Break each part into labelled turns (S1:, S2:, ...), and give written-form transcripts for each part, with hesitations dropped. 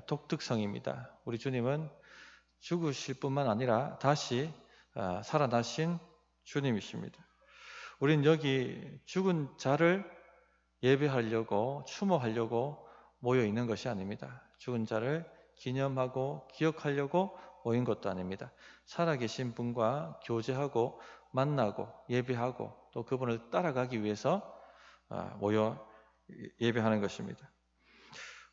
S1: 독특성입니다. 우리 주님은 죽으실 뿐만 아니라 다시 살아나신 주님이십니다. 우리는 여기 죽은 자를 예배하려고 추모하려고 모여 있는 것이 아닙니다. 죽은 자를 기념하고 기억하려고 모인 것도 아닙니다. 살아계신 분과 교제하고 만나고 예배하고 또 그분을 따라가기 위해서 모여 예배하는 것입니다.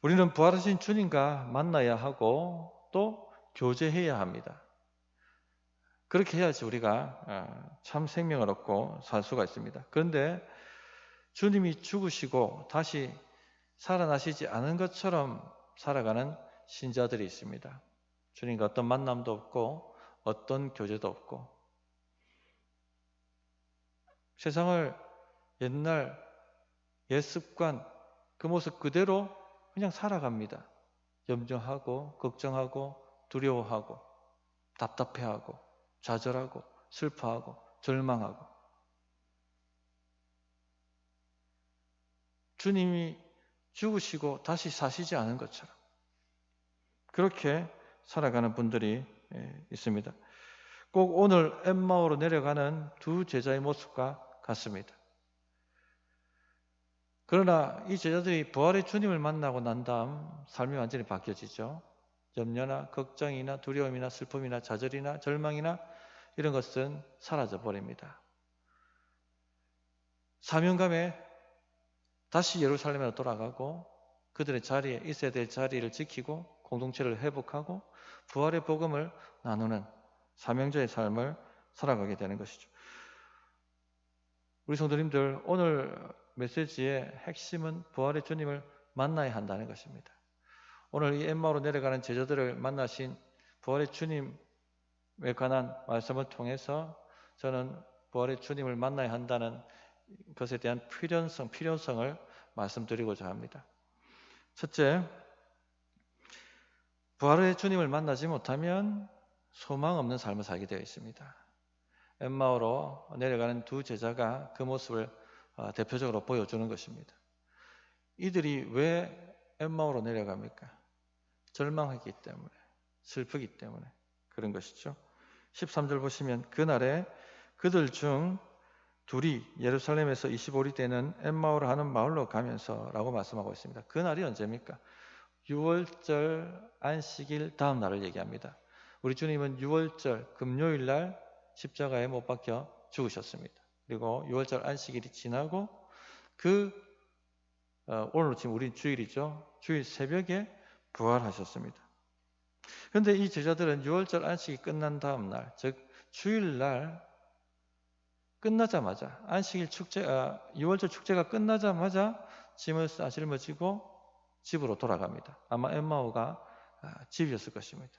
S1: 우리는 부활하신 주님과 만나야 하고 또 교제해야 합니다. 그렇게 해야지 우리가 참 생명을 얻고 살 수가 있습니다. 그런데 주님이 죽으시고 다시 살아나시지 않은 것처럼 살아가는 신자들이 있습니다. 주님과 어떤 만남도 없고 어떤 교제도 없고 세상을 옛날 옛 습관 그 모습 그대로 그냥 살아갑니다. 염려하고 걱정하고 두려워하고 답답해하고 좌절하고 슬퍼하고 절망하고 주님이 죽으시고 다시 사시지 않은 것처럼 그렇게 살아가는 분들이 있습니다. 꼭 오늘 엠마오로 내려가는 두 제자의 모습과 같습니다. 그러나 이 제자들이 부활의 주님을 만나고 난 다음 삶이 완전히 바뀌어지죠. 염려나 걱정이나 두려움이나 슬픔이나 좌절이나 절망이나 이런 것은 사라져 버립니다. 사명감에 다시 예루살렘으로 돌아가고 그들의 자리에 있어야 될 자리를 지키고 공동체를 회복하고 부활의 복음을 나누는 사명자의 삶을 살아가게 되는 것이죠. 우리 성도님들, 오늘 메시지의 핵심은 부활의 주님을 만나야 한다는 것입니다. 오늘 이 엠마오로 내려가는 제자들을 만나신 부활의 주님에 관한 말씀을 통해서 저는 부활의 주님을 만나야 한다는 것에 대한 필요성을 말씀드리고자 합니다. 첫째, 부활의 주님을 만나지 못하면 소망 없는 삶을 살게 되어 있습니다. 엠마오로 내려가는 두 제자가 그 모습을 대표적으로 보여주는 것입니다. 이들이 왜 엠마오로 내려갑니까? 절망하기 때문에, 슬프기 때문에 그런 것이죠. 13절 보시면 그날에 그들 중 둘이 예루살렘에서 25리 되는 엠마오를 하는 마을로 가면서 라고 말씀하고 있습니다. 그날이 언제입니까? 6월절 안식일 다음 날을 얘기합니다. 우리 주님은 6월절 금요일 날 십자가에 못 박혀 죽으셨습니다. 그리고 6월절 안식일이 지나고 오늘 지금 우리 주일이죠. 주일 새벽에 부활하셨습니다. 그런데 이 제자들은 6월절 안식이 끝난 다음 날, 즉 주일날 끝나자마자 6월절 축제가 끝나자마자 짐을 싸실머지고 집으로 돌아갑니다. 아마 엠마오가 집이었을 것입니다.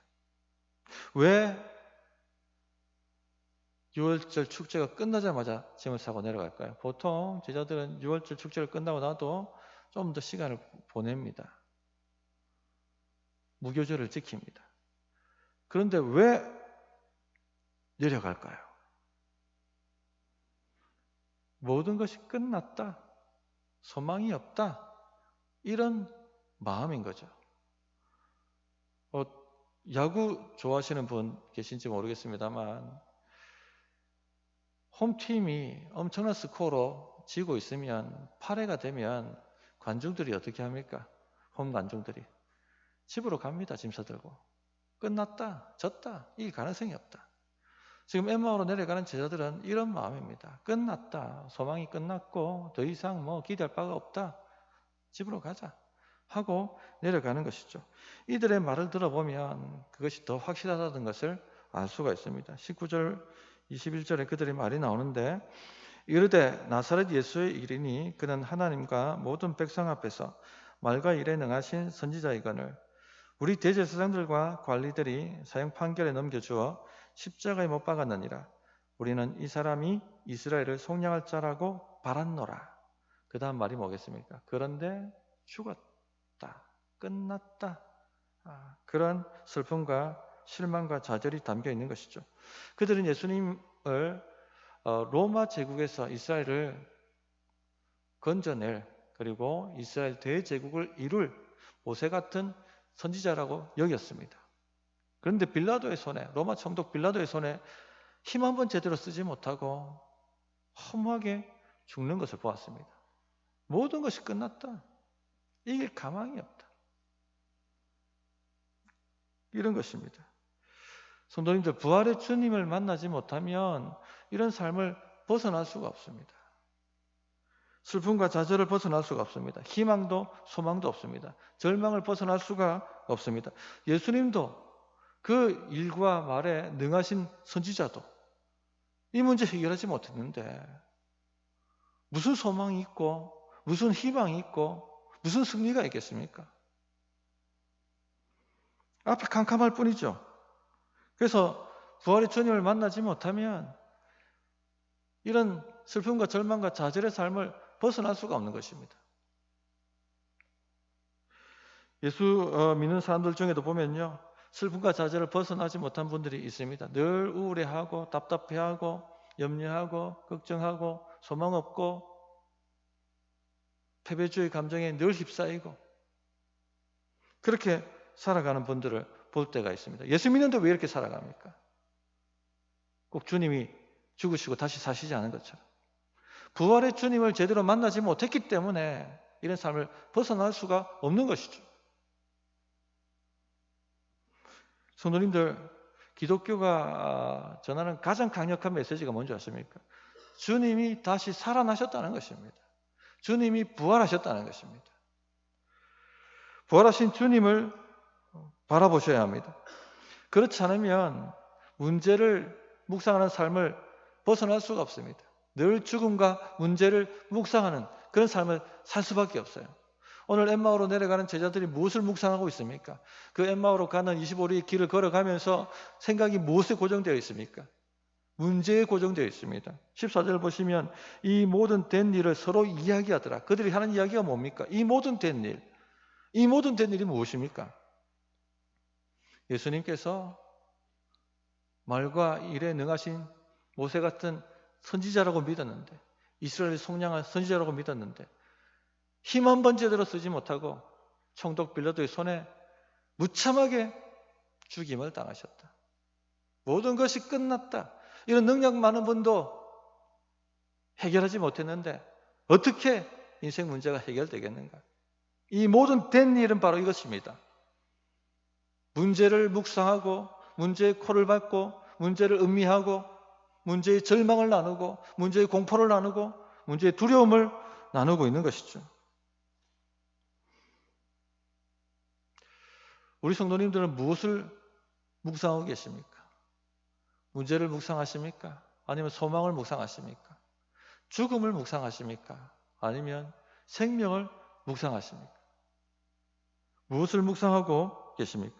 S1: 왜 6월절 축제가 끝나자마자 짐을 싸고 내려갈까요? 보통 제자들은 6월절 축제를 끝나고 나도 좀 더 시간을 보냅니다. 무교절을 지킵니다. 그런데 왜 내려갈까요? 모든 것이 끝났다, 소망이 없다, 이런 마음인 거죠. 야구 좋아하시는 분 계신지 모르겠습니다만 홈팀이 엄청난 스코어로 지고 있으면 8회가 되면 관중들이 어떻게 합니까? 홈 관중들이 집으로 갑니다. 짐 싸들고. 끝났다, 졌다, 이길 가능성이 없다. 지금 엠마오로 내려가는 제자들은 이런 마음입니다. 끝났다, 소망이 끝났고 더 이상 기대할 바가 없다, 집으로 가자 하고 내려가는 것이죠. 이들의 말을 들어보면 그것이 더 확실하다는 것을 알 수가 있습니다. 19절 21절에 그들의 말이 나오는데 이르되 나사렛 예수의 이르니 그는 하나님과 모든 백성 앞에서 말과 일에 능하신 선지자이거늘 우리 대제사장들과 관리들이 사형 판결에 넘겨주어 십자가에 못 박았느니라. 우리는 이 사람이 이스라엘을 속량할 자라고 바랐노라. 그 다음 말이 뭐겠습니까? 그런데 죽었다, 끝났다, 그런 슬픔과 실망과 좌절이 담겨 있는 것이죠. 그들은 예수님을 로마 제국에서 이스라엘을 건져낼, 그리고 이스라엘 대제국을 이룰 모세 같은 선지자라고 여겼습니다. 그런데 빌라도의 손에, 로마 총독 빌라도의 손에 힘 한 번 제대로 쓰지 못하고 허무하게 죽는 것을 보았습니다. 모든 것이 끝났다. 이길 가망이 없다. 이런 것입니다. 성도님들, 부활의 주님을 만나지 못하면 이런 삶을 벗어날 수가 없습니다. 슬픔과 좌절을 벗어날 수가 없습니다. 희망도 소망도 없습니다. 절망을 벗어날 수가 없습니다. 예수님도 그 일과 말에 능하신 선지자도 이 문제 해결하지 못했는데 무슨 소망이 있고 무슨 희망이 있고 무슨 승리가 있겠습니까? 앞이 캄캄할 뿐이죠. 그래서 부활의 주님을 만나지 못하면 이런 슬픔과 절망과 좌절의 삶을 벗어날 수가 없는 것입니다. 예수 믿는 사람들 중에도 보면요, 슬픔과 좌절을 벗어나지 못한 분들이 있습니다. 늘 우울해하고 답답해하고 염려하고 걱정하고 소망 없고 패배주의 감정에 늘 휩싸이고 그렇게 살아가는 분들을 볼 때가 있습니다. 예수 믿는데 왜 이렇게 살아갑니까? 꼭 주님이 죽으시고 다시 사시지 않은 것처럼. 부활의 주님을 제대로 만나지 못했기 때문에 이런 삶을 벗어날 수가 없는 것이죠. 성도님들, 기독교가 전하는 가장 강력한 메시지가 뭔지 아십니까? 주님이 다시 살아나셨다는 것입니다. 주님이 부활하셨다는 것입니다. 부활하신 주님을 바라보셔야 합니다. 그렇지 않으면 문제를 묵상하는 삶을 벗어날 수가 없습니다. 늘 죽음과 문제를 묵상하는 그런 삶을 살 수밖에 없어요. 오늘 엠마오로 내려가는 제자들이 무엇을 묵상하고 있습니까? 그 엠마오로 가는 25리의 길을 걸어가면서 생각이 무엇에 고정되어 있습니까? 문제에 고정되어 있습니다. 14절 보시면 이 모든 된 일을 서로 이야기하더라. 그들이 하는 이야기가 뭡니까? 이 모든 된 일. 이 모든 된 일이 무엇입니까? 예수님께서 말과 일에 능하신 모세 같은 선지자라고 믿었는데, 이스라엘의 속량한 선지자라고 믿었는데 힘 한 번 제대로 쓰지 못하고 총독 빌라도의 손에 무참하게 죽임을 당하셨다. 모든 것이 끝났다. 이런 능력 많은 분도 해결하지 못했는데 어떻게 인생 문제가 해결되겠는가? 이 모든 된 일은 바로 이것입니다. 문제를 묵상하고 문제의 코를 박고 문제를 음미하고 문제의 절망을 나누고 문제의 공포를 나누고 문제의 두려움을 나누고 있는 것이죠. 우리 성도님들은 무엇을 묵상하고 계십니까? 문제를 묵상하십니까? 아니면 소망을 묵상하십니까? 죽음을 묵상하십니까? 아니면 생명을 묵상하십니까? 무엇을 묵상하고 계십니까?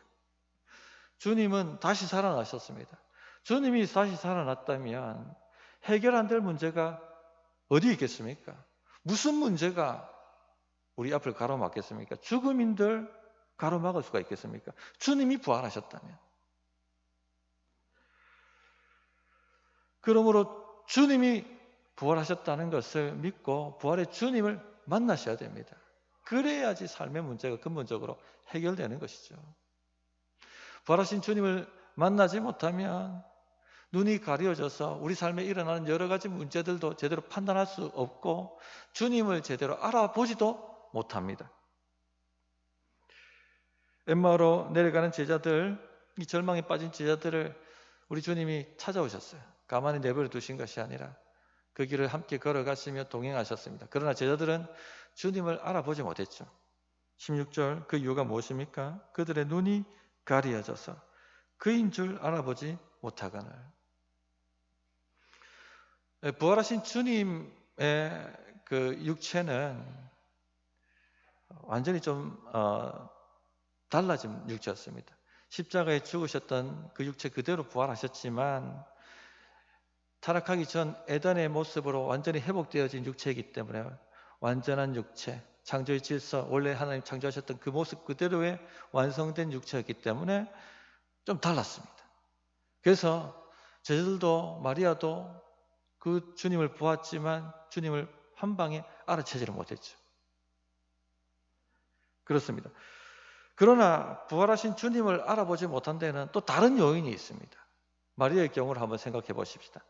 S1: 주님은 다시 살아나셨습니다. 주님이 다시 살아났다면 해결 안 될 문제가 어디 있겠습니까? 무슨 문제가 우리 앞을 가로막겠습니까? 죽음인들 가로막을 수가 있겠습니까? 주님이 부활하셨다면. 그러므로 주님이 부활하셨다는 것을 믿고 부활의 주님을 만나셔야 됩니다. 그래야지 삶의 문제가 근본적으로 해결되는 것이죠. 부활하신 주님을 만나지 못하면 눈이 가려져서 우리 삶에 일어나는 여러 가지 문제들도 제대로 판단할 수 없고 주님을 제대로 알아보지도 못합니다. 엠마오로 내려가는 제자들, 이 절망에 빠진 제자들을 우리 주님이 찾아오셨어요. 가만히 내버려 두신 것이 아니라 그 길을 함께 걸어가시며 동행하셨습니다. 그러나 제자들은 주님을 알아보지 못했죠. 16절, 그 이유가 무엇입니까? 그들의 눈이 가리어져서 그인 줄 알아보지 못하거늘. 부활하신 주님의 그 육체는 완전히 좀 달라진 육체였습니다. 십자가에 죽으셨던 그 육체 그대로 부활하셨지만 타락하기 전 에덴의 모습으로 완전히 회복되어진 육체이기 때문에 완전한 육체, 창조의 질서, 원래 하나님 창조하셨던 그 모습 그대로의 완성된 육체였기 때문에 좀 달랐습니다. 그래서 제자들도 마리아도 그 주님을 보았지만 주님을 한 방에 알아채지를 못했죠. 그렇습니다. 그러나 부활하신 주님을 알아보지 못한 데는 또 다른 요인이 있습니다. 마리아의 경우를 한번 생각해 보십시다.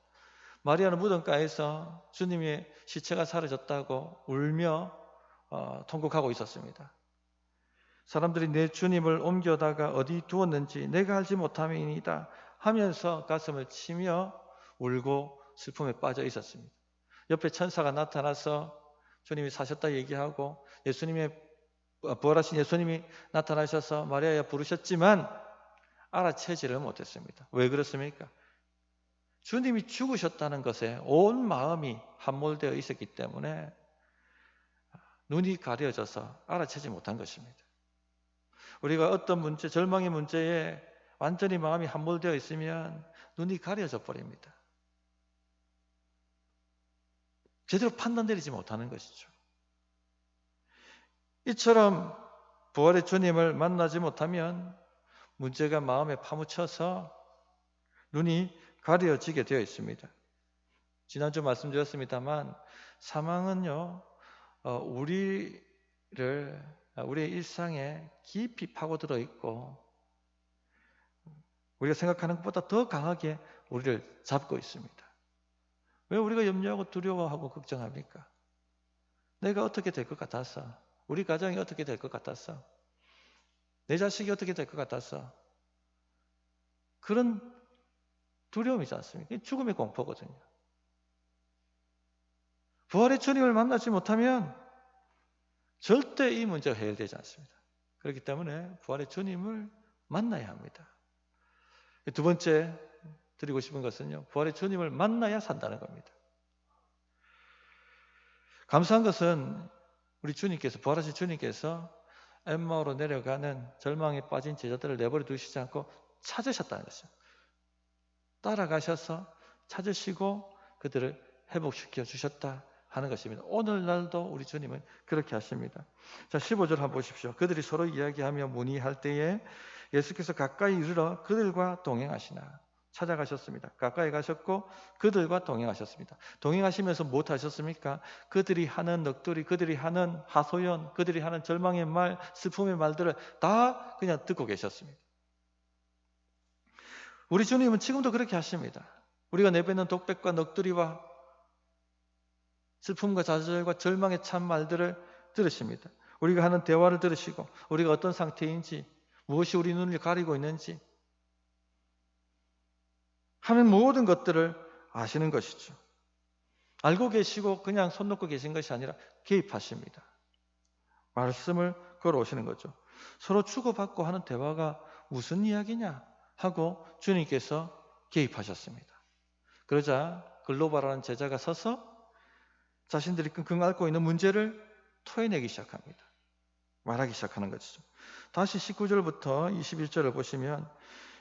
S1: 마리아는 무덤가에서 주님의 시체가 사라졌다고 울며 통곡하고 있었습니다. 사람들이 내 주님을 옮겨다가 어디 두었는지 내가 알지 못함이니이다 하면서 가슴을 치며 울고 슬픔에 빠져 있었습니다. 옆에 천사가 나타나서 주님이 사셨다 얘기하고 부활하신 예수님이 나타나셔서 마리아야 부르셨지만 알아채지를 못했습니다. 왜 그렇습니까? 주님이 죽으셨다는 것에 온 마음이 함몰되어 있었기 때문에 눈이 가려져서 알아채지 못한 것입니다. 우리가 어떤 문제, 절망의 문제에 완전히 마음이 함몰되어 있으면 눈이 가려져 버립니다. 제대로 판단 내리지 못하는 것이죠. 이처럼 부활의 주님을 만나지 못하면 문제가 마음에 파묻혀서 눈이 가려지게 되어 있습니다. 지난주 말씀드렸습니다만 사망은요, 우리의 일상에 깊이 파고들어 있고 우리가 생각하는 것보다 더 강하게 우리를 잡고 있습니다. 왜 우리가 염려하고 두려워하고 걱정합니까? 내가 어떻게 될 것 같아서, 우리 가정이 어떻게 될 것 같아서, 내 자식이 어떻게 될 것 같아서 그런 두려움이지 않습니까? 죽음의 공포거든요. 부활의 주님을 만나지 못하면 절대 이 문제가 해결되지 않습니다. 그렇기 때문에 부활의 주님을 만나야 합니다. 두 번째 드리고 싶은 것은요, 부활의 주님을 만나야 산다는 겁니다. 감사한 것은 우리 주님께서, 부활하신 주님께서 엠마오로 내려가는 절망에 빠진 제자들을 내버려 두시지 않고 찾으셨다는 것이죠. 따라가셔서 찾으시고 그들을 회복시켜 주셨다 하는 것입니다. 오늘날도 우리 주님은 그렇게 하십니다. 자, 15절 한번 보십시오. 그들이 서로 이야기하며 문의할 때에 예수께서 가까이 이르러 그들과 동행하시나. 찾아가셨습니다. 가까이 가셨고 그들과 동행하셨습니다. 동행하시면서 무엇 하셨습니까? 그들이 하는 넋두리, 그들이 하는 하소연, 그들이 하는 절망의 말, 슬픔의 말들을 다 그냥 듣고 계셨습니다. 우리 주님은 지금도 그렇게 하십니다. 우리가 내뱉는 독백과 넋두리와 슬픔과 좌절과 절망의 참 말들을 들으십니다. 우리가 하는 대화를 들으시고 우리가 어떤 상태인지, 무엇이 우리 눈을 가리고 있는지 하는 모든 것들을 아시는 것이죠. 알고 계시고 그냥 손 놓고 계신 것이 아니라 개입하십니다. 말씀을 걸어오시는 거죠. 서로 주고받고 하는 대화가 무슨 이야기냐 하고 주님께서 개입하셨습니다. 그러자 글로바라는 제자가 서서 자신들이 끙끙 앓고 있는 문제를 토해내기 시작합니다. 말하기 시작하는 것이죠. 다시 19절부터 21절을 보시면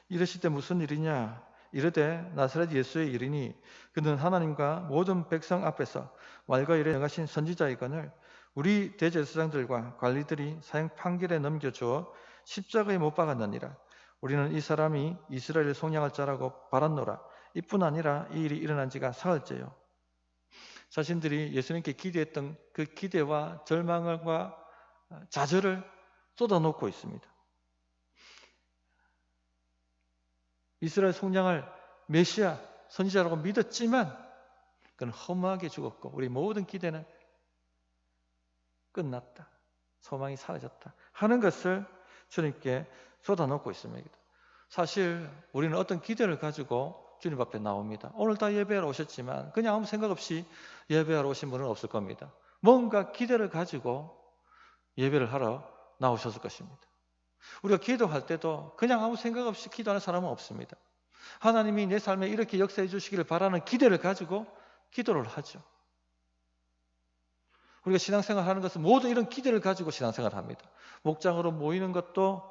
S1: 이르실 때 무슨 일이냐? 이르되 나사렛 예수의 일이니 그는 하나님과 모든 백성 앞에서 말과 일에 행하신 선지자이거늘 우리 대제사장들과 관리들이 사형 판결에 넘겨주어 십자가에 못 박았느니라. 우리는 이 사람이 이스라엘을 속량할 자라고 바랐노라. 이뿐 아니라 이 일이 일어난 지가 사흘째요. 자신들이 예수님께 기대했던 그 기대와 절망과 좌절을 쏟아놓고 있습니다. 이스라엘 속량할 메시아 선지자라고 믿었지만 그는 허무하게 죽었고 우리 모든 기대는 끝났다. 소망이 사라졌다 하는 것을 주님께 쏟아놓고 있습니다. 사실 우리는 어떤 기대를 가지고 주님 앞에 나옵니다. 오늘 다 예배하러 오셨지만 그냥 아무 생각 없이 예배하러 오신 분은 없을 겁니다. 뭔가 기대를 가지고 예배를 하러 나오셨을 것입니다. 우리가 기도할 때도 그냥 아무 생각 없이 기도하는 사람은 없습니다. 하나님이 내 삶에 이렇게 역사해 주시기를 바라는 기대를 가지고 기도를 하죠. 우리가 신앙생활 하는 것은 모두 이런 기대를 가지고 신앙생활을 합니다. 목장으로 모이는 것도,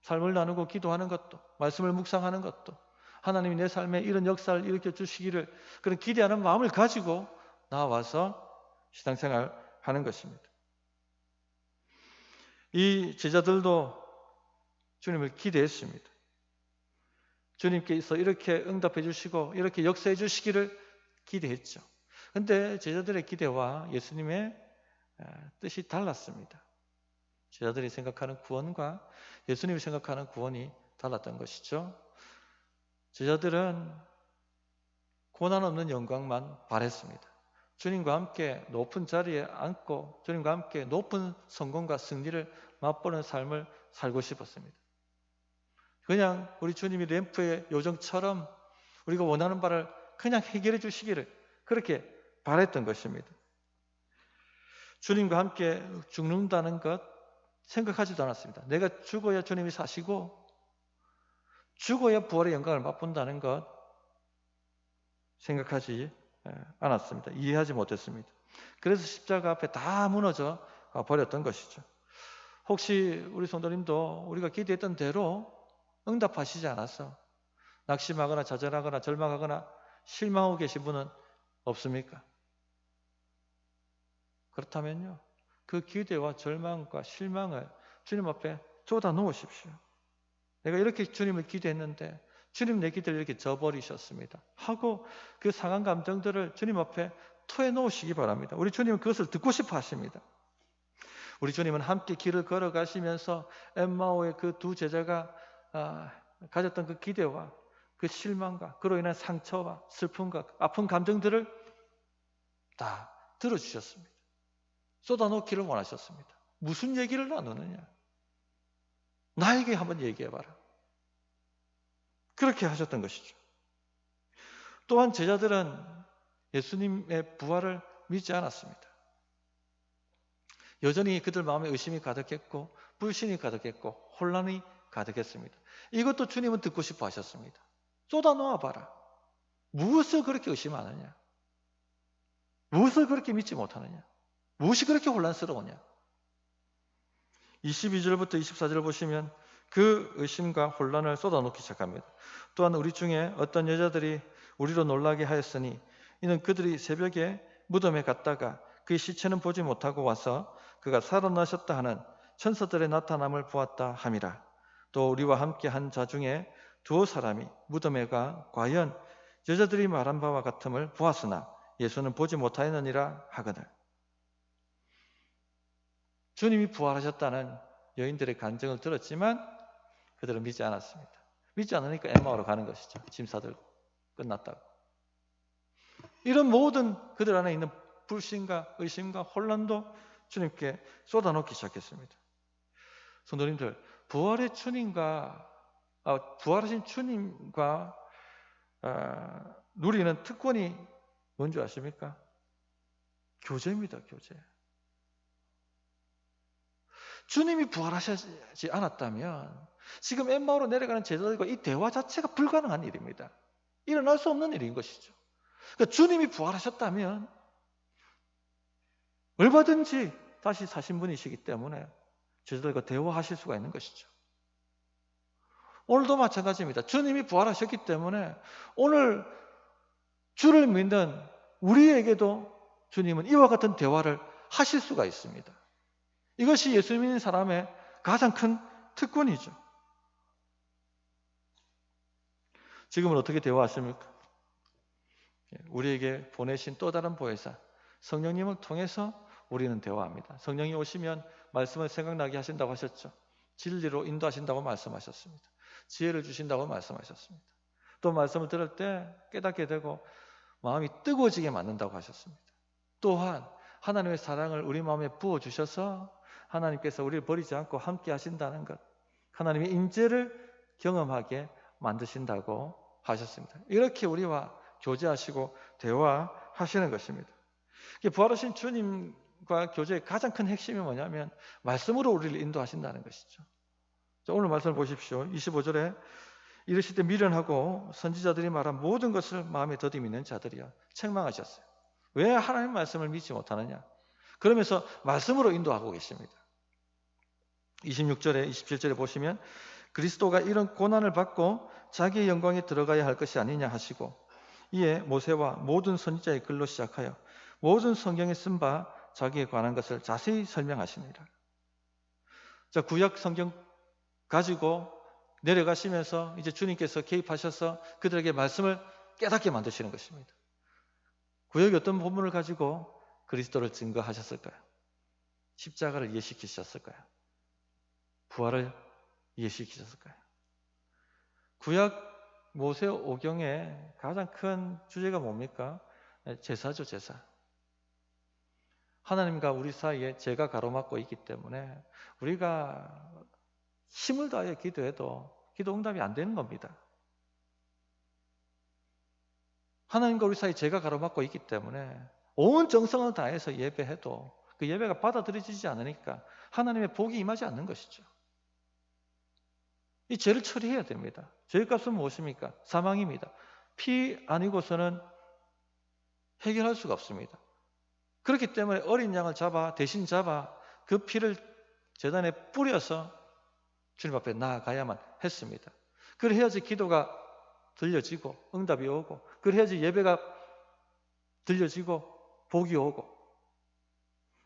S1: 삶을 나누고 기도하는 것도, 말씀을 묵상하는 것도, 하나님이 내 삶에 이런 역사를 일으켜 주시기를 그런 기대하는 마음을 가지고 나와서 신앙생활 하는 것입니다. 이 제자들도 주님을 기대했습니다. 주님께서 이렇게 응답해 주시고 이렇게 역사해 주시기를 기대했죠. 그런데 제자들의 기대와 예수님의 뜻이 달랐습니다. 제자들이 생각하는 구원과 예수님이 생각하는 구원이 달랐던 것이죠. 제자들은 고난 없는 영광만 바랬습니다. 주님과 함께 높은 자리에 앉고 주님과 함께 높은 성공과 승리를 맛보는 삶을 살고 싶었습니다. 그냥 우리 주님이 램프의 요정처럼 우리가 원하는 바를 그냥 해결해 주시기를 그렇게 바랬던 것입니다. 주님과 함께 죽는다는 것 생각하지도 않았습니다. 내가 죽어야 주님이 사시고 죽어야 부활의 영광을 맛본다는 것 생각하지 않았습니다. 이해하지 못했습니다. 그래서 십자가 앞에 다 무너져 버렸던 것이죠. 혹시 우리 성도님도 우리가 기대했던 대로 응답하시지 않아서 낙심하거나 좌절하거나 절망하거나 실망하고 계신 분은 없습니까? 그렇다면요, 그 기대와 절망과 실망을 주님 앞에 쏟아 놓으십시오. 내가 이렇게 주님을 기대했는데 주님 내 기대를 이렇게 저버리셨습니다 하고 그 상한 감정들을 주님 앞에 토해 놓으시기 바랍니다. 우리 주님은 그것을 듣고 싶어 하십니다. 우리 주님은 함께 길을 걸어가시면서 엠마오의 그 두 제자가 가졌던 그 기대와 그 실망과 그로 인한 상처와 슬픔과 아픈 감정들을 다 들어주셨습니다. 쏟아놓기를 원하셨습니다. 무슨 얘기를 나누느냐? 나에게 한번 얘기해봐라. 그렇게 하셨던 것이죠. 또한 제자들은 예수님의 부활을 믿지 않았습니다. 여전히 그들 마음에 의심이 가득했고 불신이 가득했고 혼란이 가득했습니다. 이것도 주님은 듣고 싶어 하셨습니다. 쏟아놓아봐라. 무엇을 그렇게 의심하느냐? 무엇을 그렇게 믿지 못하느냐? 무엇이 그렇게 혼란스러우냐? 22절부터 24절을 보시면 그 의심과 혼란을 쏟아놓기 시작합니다. 또한 우리 중에 어떤 여자들이 우리로 놀라게 하였으니 이는 그들이 새벽에 무덤에 갔다가 그의 시체는 보지 못하고 와서 그가 살아나셨다 하는 천사들의 나타남을 보았다 함이라. 또 우리와 함께 한 자 중에 두어 사람이 무덤에 가 과연 여자들이 말한 바와 같음을 보았으나 예수는 보지 못하였느니라 하거늘. 주님이 부활하셨다는 여인들의 간증을 들었지만 그들은 믿지 않았습니다. 믿지 않으니까 엠마오로 가는 것이죠. 짐 싸들고 끝났다고. 이런 모든 그들 안에 있는 불신과 의심과 혼란도 주님께 쏟아놓기 시작했습니다. 성도님들, 부활하신 주님과 누리는 특권이 뭔지 아십니까? 교제입니다. 교제. 주님이 부활하시지 않았다면 지금 엠마오로 내려가는 제자들과 이 대화 자체가 불가능한 일입니다. 일어날 수 없는 일인 것이죠. 그러니까 주님이 부활하셨다면 얼마든지 다시 사신 분이시기 때문에 제자들과 대화하실 수가 있는 것이죠. 오늘도 마찬가지입니다. 주님이 부활하셨기 때문에 오늘 주를 믿는 우리에게도 주님은 이와 같은 대화를 하실 수가 있습니다. 이것이 예수 믿는 사람의 가장 큰 특권이죠. 지금은 어떻게 대화하십니까? 우리에게 보내신 또 다른 보혜사 성령님을 통해서 우리는 대화합니다. 성령이 오시면 말씀을 생각나게 하신다고 하셨죠. 진리로 인도하신다고 말씀하셨습니다. 지혜를 주신다고 말씀하셨습니다. 또 말씀을 들을 때 깨닫게 되고 마음이 뜨거워지게 만든다고 하셨습니다. 또한 하나님의 사랑을 우리 마음에 부어주셔서 하나님께서 우리를 버리지 않고 함께 하신다는 것, 하나님의 임재를 경험하게 만드신다고 하셨습니다. 이렇게 우리와 교제하시고 대화하시는 것입니다. 부활하신 주님과 교제의 가장 큰 핵심이 뭐냐면 말씀으로 우리를 인도하신다는 것이죠. 자, 오늘 말씀을 보십시오. 25절에 이르실 때 미련하고 선지자들이 말한 모든 것을 마음에 더디 믿는 자들이여 책망하셨어요. 왜 하나님 말씀을 믿지 못하느냐? 그러면서 말씀으로 인도하고 계십니다. 26절에 27절에 보시면 그리스도가 이런 고난을 받고 자기의 영광에 들어가야 할 것이 아니냐 하시고 이에 모세와 모든 선지자의 글로 시작하여 모든 성경에 쓴 바 자기에 관한 것을 자세히 설명하시니라. 자, 구약 성경 가지고 내려가시면서 이제 주님께서 개입하셔서 그들에게 말씀을 깨닫게 만드시는 것입니다. 구약의 어떤 본문을 가지고 그리스도를 증거하셨을까요? 십자가를 이해시키셨을까요? 부활을 이해시키셨을까요? 구약 모세오경의 가장 큰 주제가 뭡니까? 제사죠, 제사. 하나님과 우리 사이에 죄가 가로막고 있기 때문에 우리가 힘을 다해 기도해도 기도 응답이 안 되는 겁니다. 하나님과 우리 사이에 죄가 가로막고 있기 때문에 온 정성을 다해서 예배해도 그 예배가 받아들여지지 않으니까 하나님의 복이 임하지 않는 것이죠. 이 죄를 처리해야 됩니다. 죄의 값은 무엇입니까? 사망입니다. 피 아니고서는 해결할 수가 없습니다. 그렇기 때문에 어린 양을 대신 잡아 그 피를 제단에 뿌려서 주님 앞에 나아가야만 했습니다. 그래야지 기도가 들려지고 응답이 오고, 그래야지 예배가 들려지고 복이 오고.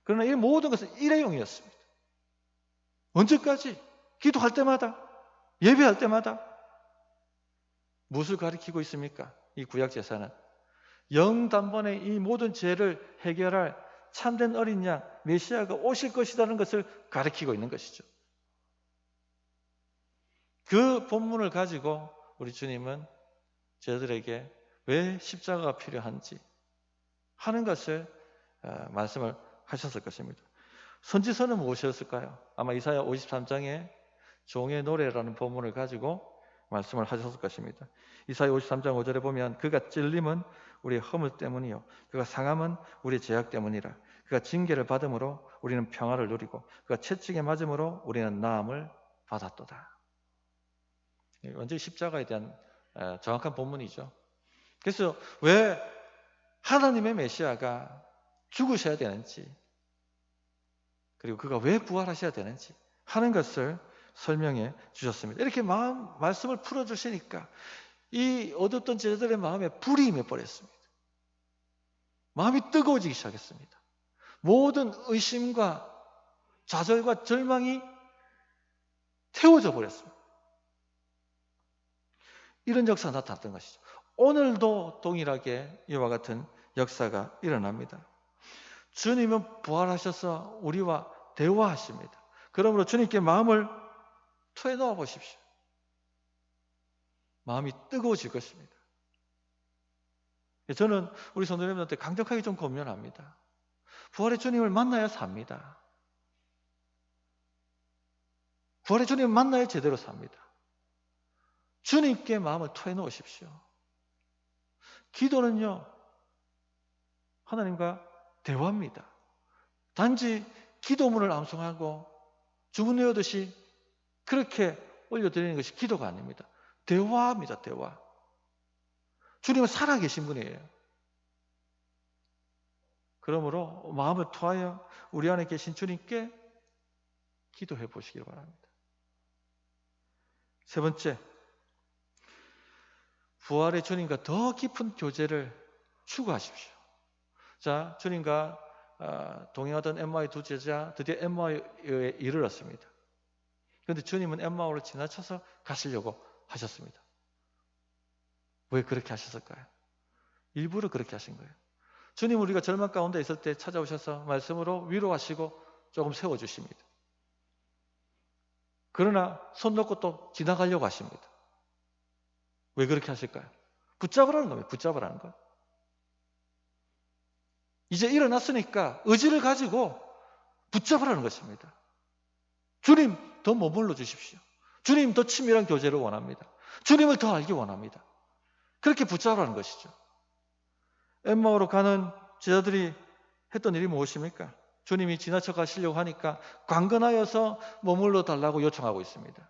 S1: 그러나 이 모든 것은 일회용이었습니다. 언제까지? 기도할 때마다, 예배할 때마다. 무엇을 가리키고 있습니까? 이 구약 제사는 영단번에 이 모든 죄를 해결할 참된 어린 양 메시아가 오실 것이라는 것을 가리키고 있는 것이죠. 그 본문을 가지고 우리 주님은 저들에게 왜 십자가가 필요한지 하는 것을 말씀을 하셨을 것입니다. 선지서는 무엇이었을까요? 아마 이사야 53장에 종의 노래라는 본문을 가지고 말씀을 하셨을 것입니다. 이사야 53장 5절에 보면 그가 찔림은 우리의 허물 때문이요 그가 상함은 우리의 죄악 때문이라. 그가 징계를 받음으로 우리는 평화를 누리고 그가 채찍에 맞음으로 우리는 나음을 받았도다. 완전히 십자가에 대한 정확한 본문이죠. 그래서 왜 하나님의 메시아가 죽으셔야 되는지, 그리고 그가 왜 부활하셔야 되는지 하는 것을 설명해 주셨습니다. 이렇게 말씀을 풀어주시니까 이 어둡던 제자들의 마음에 불이 임해버렸습니다. 마음이 뜨거워지기 시작했습니다. 모든 의심과 좌절과 절망이 태워져 버렸습니다. 이런 역사가 나타났던 것이죠. 오늘도 동일하게 이와 같은 역사가 일어납니다. 주님은 부활하셔서 우리와 대화하십니다. 그러므로 주님께 마음을 토해놓아 보십시오. 마음이 뜨거워질 것입니다. 저는 우리 성도님들한테 강력하게 좀 권면합니다. 부활의 주님을 만나야 삽니다. 부활의 주님을 만나야 제대로 삽니다. 주님께 마음을 토해놓으십시오. 기도는요, 하나님과 대화입니다. 단지 기도문을 암송하고 주문 외우듯이 그렇게 올려드리는 것이 기도가 아닙니다. 대화입니다, 대화. 주님은 살아계신 분이에요. 그러므로 마음을 토하여 우리 안에 계신 주님께 기도해 보시기 바랍니다. 세 번째, 부활의 주님과 더 깊은 교제를 추구하십시오. 자, 주님과 동행하던 엠마오의 두 제자 드디어 엠마오에 이르렀습니다. 그런데 주님은 엠마오를 지나쳐서 가시려고 하셨습니다. 왜 그렇게 하셨을까요? 일부러 그렇게 하신 거예요. 주님 우리가 절망 가운데 있을 때 찾아오셔서 말씀으로 위로하시고 조금 세워주십니다. 그러나 손 놓고 또 지나가려고 하십니다. 왜 그렇게 하실까요? 붙잡으라는 겁니다. 붙잡으라는 거. 이제 일어났으니까 의지를 가지고 붙잡으라는 것입니다. 주님 더 머물러 주십시오. 주님 더 친밀한 교제를 원합니다. 주님을 더 알기 원합니다. 그렇게 붙잡으라는 것이죠. 엠마오로 가는 제자들이 했던 일이 무엇입니까? 주님이 지나쳐 가시려고 하니까 강건하여서 머물러 달라고 요청하고 있습니다.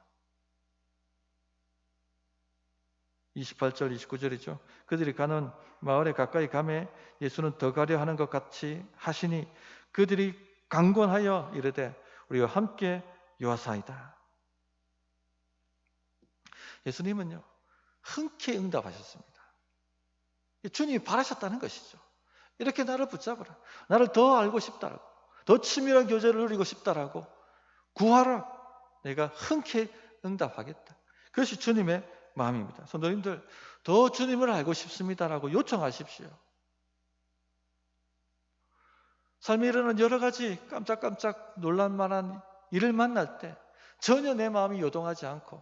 S1: 28절, 29절이죠. 그들이 가는 마을에 가까이 가매 예수는 더 가려 하는 것 같이 하시니 그들이 강권하여 이르되 우리와 함께 요하사이다. 예수님은요, 흔쾌히 응답하셨습니다. 주님이 바라셨다는 것이죠. 이렇게 나를 붙잡으라. 나를 더 알고 싶다라고, 더 친밀한 교제를 누리고 싶다라고 구하라. 내가 흔쾌히 응답하겠다. 그것이 주님의 마음입니다. 성도님들, 더 주님을 알고 싶습니다라고 요청하십시오. 삶에 일어나는 여러 가지 깜짝깜짝 놀랄만한 일을 만날 때 전혀 내 마음이 요동하지 않고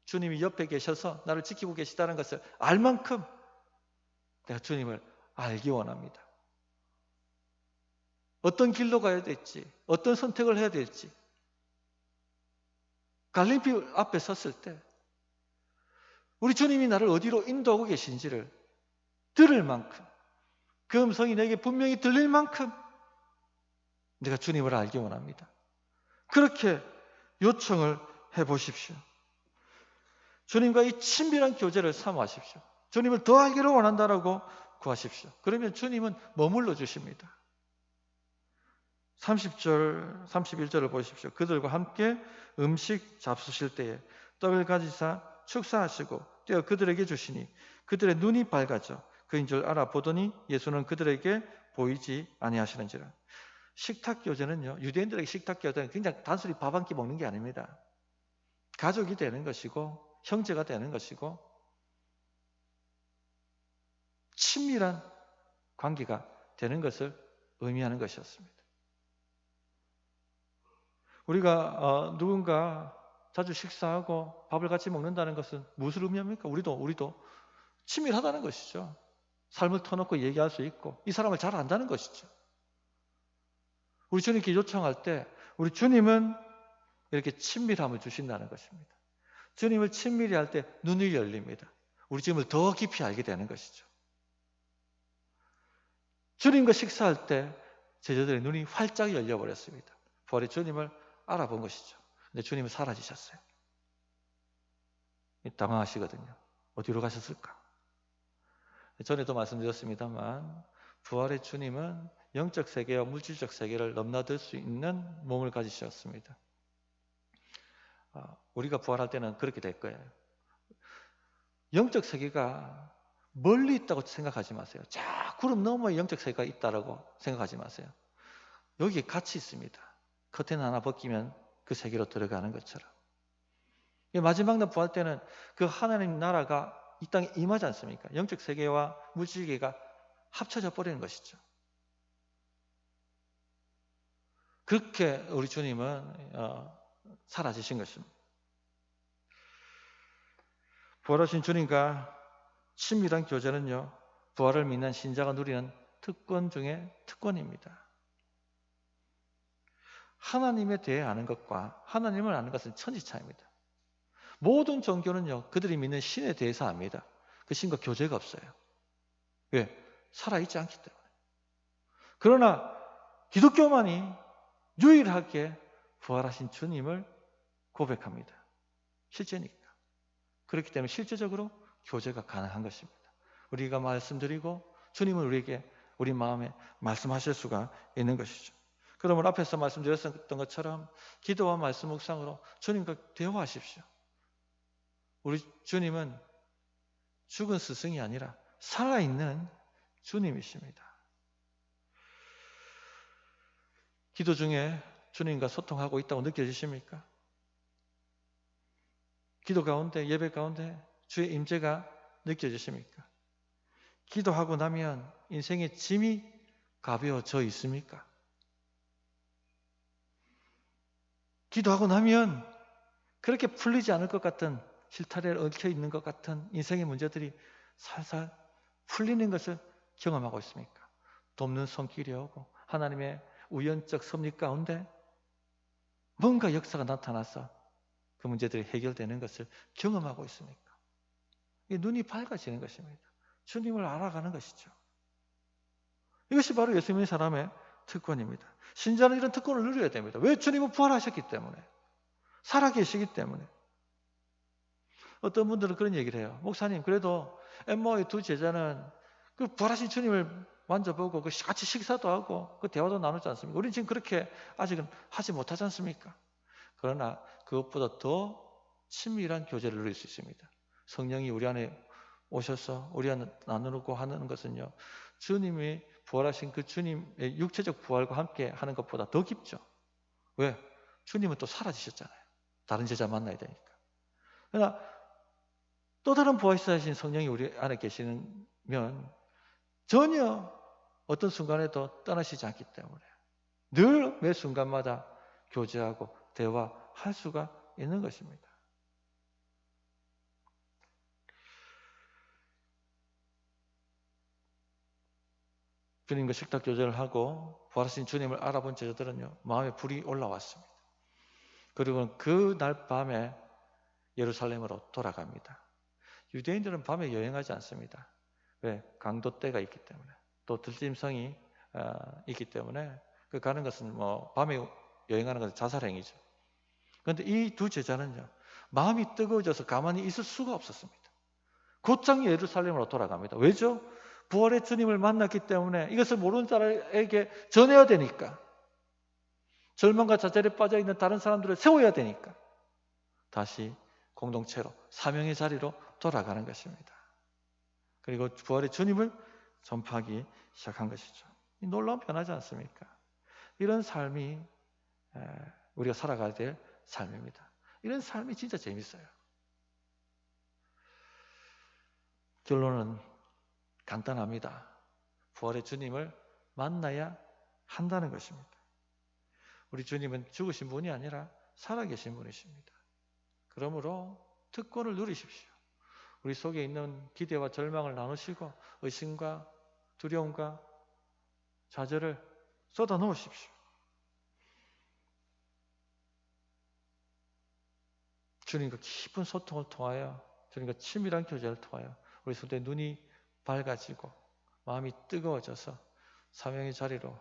S1: 주님이 옆에 계셔서 나를 지키고 계시다는 것을 알 만큼 내가 주님을 알기 원합니다. 어떤 길로 가야 될지, 어떤 선택을 해야 될지, 갈림길 앞에 섰을 때 우리 주님이 나를 어디로 인도하고 계신지를 들을 만큼, 그 음성이 내게 분명히 들릴 만큼 내가 주님을 알기 원합니다. 그렇게 요청을 해보십시오. 주님과 이 친밀한 교제를 사모하십시오. 주님을 더 알기를 원한다라고 구하십시오. 그러면 주님은 머물러 주십니다. 30절, 31절을 보십시오. 그들과 함께 음식 잡수실 때에 떡을 가지사 축사하시고 떼어 그들에게 주시니 그들의 눈이 밝아져 그인 줄 알아보더니 예수는 그들에게 보이지 아니하시는지라. 식탁 교제는요, 유대인들에게 식탁 교제는 그냥 단순히 밥 한 끼 먹는 게 아닙니다. 가족이 되는 것이고 형제가 되는 것이고 친밀한 관계가 되는 것을 의미하는 것이었습니다. 우리가 누군가 자주 식사하고 밥을 같이 먹는다는 것은 무엇을 의미합니까? 우리도 친밀하다는 것이죠. 삶을 터놓고 얘기할 수 있고 이 사람을 잘 안다는 것이죠. 우리 주님께 요청할 때 우리 주님은 이렇게 친밀함을 주신다는 것입니다. 주님을 친밀히 할 때 눈이 열립니다. 우리 주님을 더 깊이 알게 되는 것이죠. 주님과 식사할 때 제자들의 눈이 활짝 열려버렸습니다. 부활의 주님을 알아본 것이죠. 근데 주님은 사라지셨어요. 당황하시거든요. 어디로 가셨을까? 전에도 말씀드렸습니다만 부활의 주님은 영적 세계와 물질적 세계를 넘나들 수 있는 몸을 가지셨습니다. 우리가 부활할 때는 그렇게 될 거예요. 영적 세계가 멀리 있다고 생각하지 마세요. 저 구름 너머에 영적 세계가 있다고 생각하지 마세요. 여기에 같이 있습니다. 커튼 하나 벗기면 그 세계로 들어가는 것처럼. 마지막 날 부활 때는 그 하나님 나라가 이 땅에 임하지 않습니까? 영적 세계와 물질 세계가 합쳐져 버리는 것이죠. 그렇게 우리 주님은 사라지신 것입니다. 부활하신 주님과 친밀한 교제는요, 부활을 믿는 신자가 누리는 특권 중에 특권입니다. 하나님에 대해 아는 것과 하나님을 아는 것은 천지차이입니다. 모든 종교는요, 그들이 믿는 신에 대해서 압니다. 그 신과 교제가 없어요. 왜? 살아있지 않기 때문에. 그러나 기독교만이 유일하게 부활하신 주님을 고백합니다. 실제니까. 그렇기 때문에 실제적으로 교제가 가능한 것입니다. 우리가 말씀드리고 주님은 우리에게 우리 마음에 말씀하실 수가 있는 것이죠. 그러면 앞에서 말씀드렸던 것처럼 기도와 말씀 묵상으로 주님과 대화하십시오. 우리 주님은 죽은 스승이 아니라 살아있는 주님이십니다. 기도 중에 주님과 소통하고 있다고 느껴지십니까? 기도 가운데, 예배 가운데 주의 임재가 느껴지십니까? 기도하고 나면 인생의 짐이 가벼워져 있습니까? 기도하고 나면 그렇게 풀리지 않을 것 같은 실타래에 얽혀 있는 것 같은 인생의 문제들이 살살 풀리는 것을 경험하고 있습니까? 돕는 손길이 오고 하나님의 우연적 섭리 가운데 뭔가 역사가 나타나서 그 문제들이 해결되는 것을 경험하고 있습니까? 눈이 밝아지는 것입니다. 주님을 알아가는 것이죠. 이것이 바로 예수 믿는 사람의 특권입니다. 신자는 이런 특권을 누려야 됩니다. 왜? 주님은 부활하셨기 때문에, 살아계시기 때문에. 어떤 분들은 그런 얘기를 해요. 목사님, 그래도 엠마오의 두 제자는 그 부활하신 주님을 만져보고 같이 식사도 하고 그 대화도 나누지 않습니까? 우리는 지금 그렇게 아직은 하지 못하지 않습니까? 그러나 그것보다 더 친밀한 교제를 누릴 수 있습니다. 성령이 우리 안에 오셔서 우리 안에 나누고 하는 것은요, 주님이 부활하신 그 주님의 육체적 부활과 함께 하는 것보다 더 깊죠. 왜? 주님은 또 사라지셨잖아요. 다른 제자 만나야 되니까. 그러나 또 다른 부활하신 성령이 우리 안에 계시면 전혀 어떤 순간에도 떠나시지 않기 때문에 늘 매 순간마다 교제하고 대화할 수가 있는 것입니다. 주님과 식탁 교제를 하고 부활하신 주님을 알아본 제자들은요, 마음에 불이 올라왔습니다. 그리고 그 날 밤에 예루살렘으로 돌아갑니다. 유대인들은 밤에 여행하지 않습니다. 왜? 강도 때가 있기 때문에, 또 들짐승이 있기 때문에 그 가는 것은 밤에 여행하는 것은 자살행위죠. 그런데 이 두 제자는요, 마음이 뜨거워져서 가만히 있을 수가 없었습니다. 곧장 예루살렘으로 돌아갑니다. 왜죠? 부활의 주님을 만났기 때문에 이것을 모르는 자에게 전해야 되니까, 절망과 좌절에 빠져있는 다른 사람들을 세워야 되니까 다시 공동체로, 사명의 자리로 돌아가는 것입니다. 그리고 부활의 주님을 전파하기 시작한 것이죠. 이 놀라운 변하지 않습니까? 이런 삶이 우리가 살아가야 될 삶입니다. 이런 삶이 진짜 재밌어요. 결론은 간단합니다. 부활의 주님을 만나야 한다는 것입니다. 우리 주님은 죽으신 분이 아니라 살아계신 분이십니다. 그러므로 특권을 누리십시오. 우리 속에 있는 기대와 절망을 나누시고 의심과 두려움과 좌절을 쏟아 놓으십시오. 주님과 깊은 소통을 통하여, 주님과 친밀한 교제를 통하여 우리 속에 눈이 밝아지고 마음이 뜨거워져서 사명의 자리로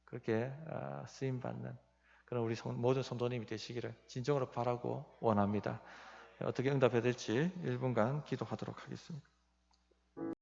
S1: 그렇게 쓰임받는 그런 우리 모든 성도님이 되시기를 진정으로 바라고 원합니다. 어떻게 응답해야 될지 1분간 기도하도록 하겠습니다.